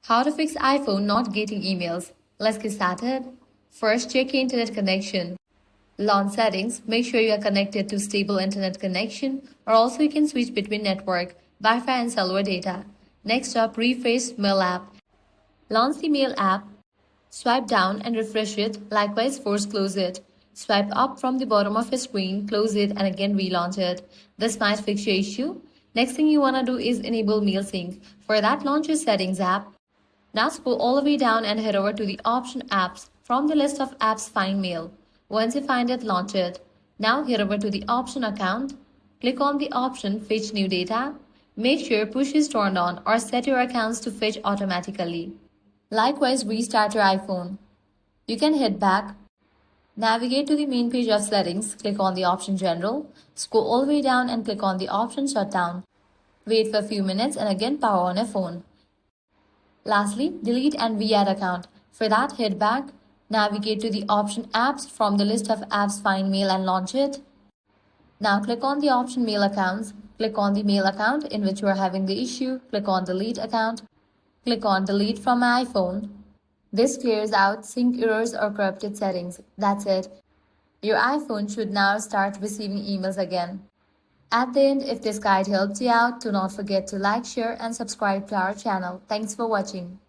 How to fix iPhone not getting emails. Let's get started. First, check your internet connection. Launch settings. Make sure you are connected to stable internet connection, or also you can switch between network, Wi-Fi and cellular data. Next up, refresh Mail app. Launch the Mail app. Swipe down and refresh it. Likewise, force close it. Swipe up from the bottom of your screen, close it and again relaunch it. This might fix your issue. Next thing you want to do is enable Mail Sync. For that, launch your Settings app. Now scroll all the way down and head over to the option Apps. From the list of apps, find Mail. Once you find it, launch it. Now head over to the option Account. Click on the option Fetch New Data. Make sure Push is turned on or set your accounts to fetch automatically. Likewise, restart your iPhone. You can head back. Navigate to the main page of settings. Click on the option General. Scroll all the way down and click on the option Shutdown. Wait for a few minutes and again power on your phone. Lastly, delete and re-add account. For that, head back, navigate to the option Apps. From the list of apps, find Mail and launch it. Now click on the option Mail Accounts. Click on the mail account in which you are having the issue. Click on Delete Account. Click on Delete from my iPhone. This clears out sync errors or corrupted settings. That's it. Your iPhone should now start receiving emails again. At the end, if this guide helped you out, do not forget to like, share and subscribe to our channel. Thanks for watching.